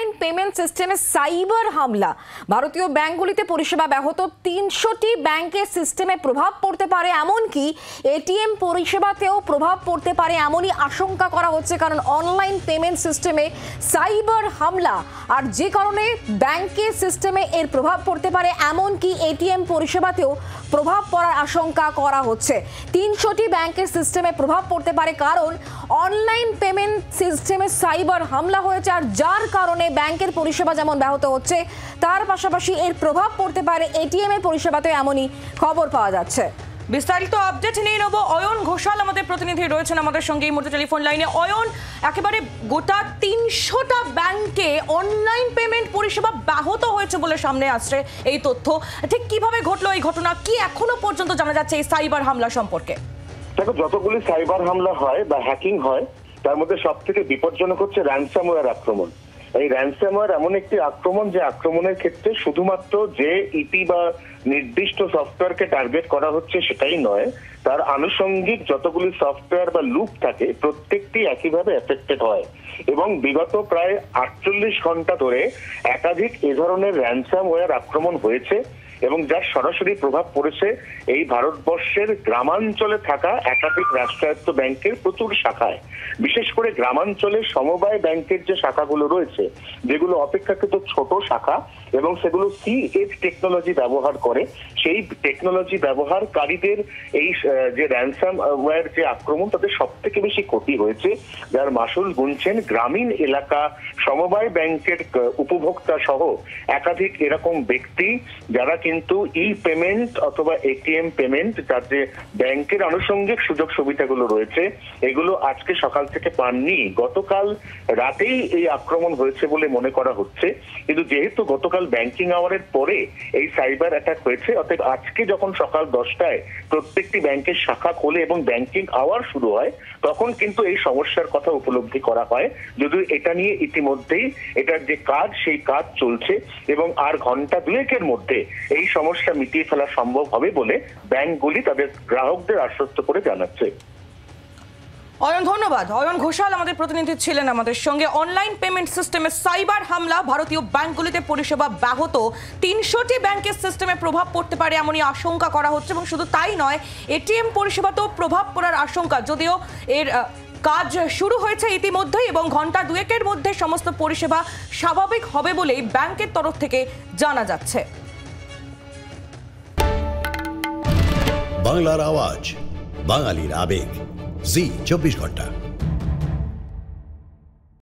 Online payment সিস্টেমে cyber হামলা, ভারতীয় ব্যাংকগুলিতে পরিষেবা ব্যাহত, ৩০০টি ব্যাংকের সিস্টেমে প্রভাব পড়তে পারে, এমনকি এটিএম পরিষেবাতেও প্রভাব পড়তে পারে এমনই আশঙ্কা করা হচ্ছে। কারণ অনলাইন পেমেন্ট সিস্টেমে সাইবার হামলা, আর যে কারণে ব্যাংকের সিস্টেমে এর প্রভাব পড়তে পারে, এমনকি এটিএম পরিষেবাতেও প্রভাব পড়ার আশঙ্কা করা হচ্ছে। ৩০০টি ব্যাংকের সিস্টেমে প্রভাব পড়তে পারে কারণ অনলাইন পেমেন্ট সিস্টেমে সাইবার হামলা হয়েছে, আর যার কারণে ব্যাংকের পরিষেবা যেমন ব্যাহত হচ্ছে, তার পাশাপাশি এর প্রভাব পড়তে পারে এটিএম এর পরিষেবাতে, এমনই খবর পাওয়া যাচ্ছে। বিস্তারিত আপডেট নিয়ে নেব। অয়ন ঘোষাল আমাদের প্রতিনিধি রয়েছেন আমাদের সঙ্গে এই মুহূর্তে টেলিফোন লাইনে। অয়ন, একেবারে গোটা ৩০০টা ব্যাংকে অনলাইন পেমেন্ট পরিষেবা ব্যাহত হয়েছে বলে সামনে আসছে এই তথ্য। ঠিক কিভাবে ঘটলো এই ঘটনা, কি এখনো পর্যন্ত জানা যাচ্ছে এই সাইবার হামলা সম্পর্কে? দেখো, যতগুলি সাইবার হামলা হয় বা হ্যাকিং হয়, তার মধ্যে সব থেকে বিপজ্জনক হচ্ছে র্যানসামওয়্যার আক্রমণ। এই র্যানসামওয়্যার এমন একটি আক্রমণ যে আক্রমণের ক্ষেত্রে শুধুমাত্র যে ইপি বা নির্দিষ্ট সফটওয়্যারকে টার্গেট করা হচ্ছে সেটাই নয়, তার আনুষঙ্গিক যতগুলি সফটওয়্যার বা লুপ থাকে প্রত্যেকটি একইভাবে এফেক্টেড হয়। এবং বিগত প্রায় ৪৮ ঘন্টা ধরে একাধিক এ ধরনের র্যানসামওয়্যার আক্রমণ হয়েছে এবং যার সরাসরি প্রভাব পড়েছে এই ভারতবর্ষের গ্রামাঞ্চলে থাকা একাধিক রাষ্ট্রায়ত্ত ব্যাংকের প্রচুর শাখায়। বিশেষ করে গ্রামাঞ্চলে সমবায় ব্যাংকের যে শাখাগুলো রয়েছে, যেগুলো অপেক্ষাকৃত ছোট শাখা এবং সেগুলো সিএজ টেকনোলজি ব্যবহার করে, সেই টেকনোলজি ব্যবহারকারীদের এই যে র্যানসামওয়্যার যে আক্রমণ, তাদের সব থেকে বেশি ক্ষতি হয়েছে। যার মাসুল গুনছেন গ্রামীণ এলাকা সমবায় ব্যাংকের উপভোক্তা সহ একাধিক এরকম ব্যক্তি, যারা কিন্তু ই পেমেন্ট অথবা এটিএম পেমেন্ট, যার যে ব্যাংকের আনুষঙ্গিক সুযোগ সুবিধাগুলো রয়েছে, এগুলো আজকে সকাল থেকে পাননি। গতকাল রাতেই এই আক্রমণ হয়েছে বলে মনে করা হচ্ছে, কিন্তু যেহেতু গতকাল ব্যাংকিং আওয়ারের পরে এই সাইবার অ্যাটাক হয়েছে, অতএব আজকে যখন সকাল 10টায় প্রত্যেকটি ব্যাংকের শাখা খোলে এবং ব্যাংকিং আওয়ার শুরু হয়, তখন কিন্তু এই সমস্যার কথা উপলব্ধি করা হয়। যদিও এটা নিয়ে ইতিমধ্যেই এটার যে কাজ, সেই কাজ চলছে এবং আর ঘন্টা দুয়েকের মধ্যে এই সমস্যা মিটিয়ে ফেলা সম্ভব হবে বলে ব্যাংকগুলি তাদের গ্রাহকদের আশ্বস্ত করে জানাচ্ছে। অয়ন, ধন্যবাদ। অয়ন ঘোষাল আমাদের প্রতিনিধি ছিলেন আমাদের সঙ্গে। অনলাইন পেমেন্ট সিস্টেমে সাইবার হামলা, ভারতীয় ব্যাংকগুলিতে পরিষেবা ব্যাহত, ৩০০টি ব্যাংকের সিস্টেমে প্রভাব পড়তে পারে এমনই আশঙ্কা করা হচ্ছে। এবং শুধু তাই নয়, এটিএম পরিষেবাতেও প্রভাব পড়ার আশঙ্কা, যদিও এর কাজ শুরু হয়েছে ইতিমধ্যেই এবং ঘন্টা দুয়েকের মধ্যে সমস্ত পরিষেবা স্বাভাবিক হবে বলেই ব্যাংকের তরফ থেকে জানা যাচ্ছে। বাংলার আওয়াজ, বাঙালির আবেগ, জি ২৪ ঘন্টা।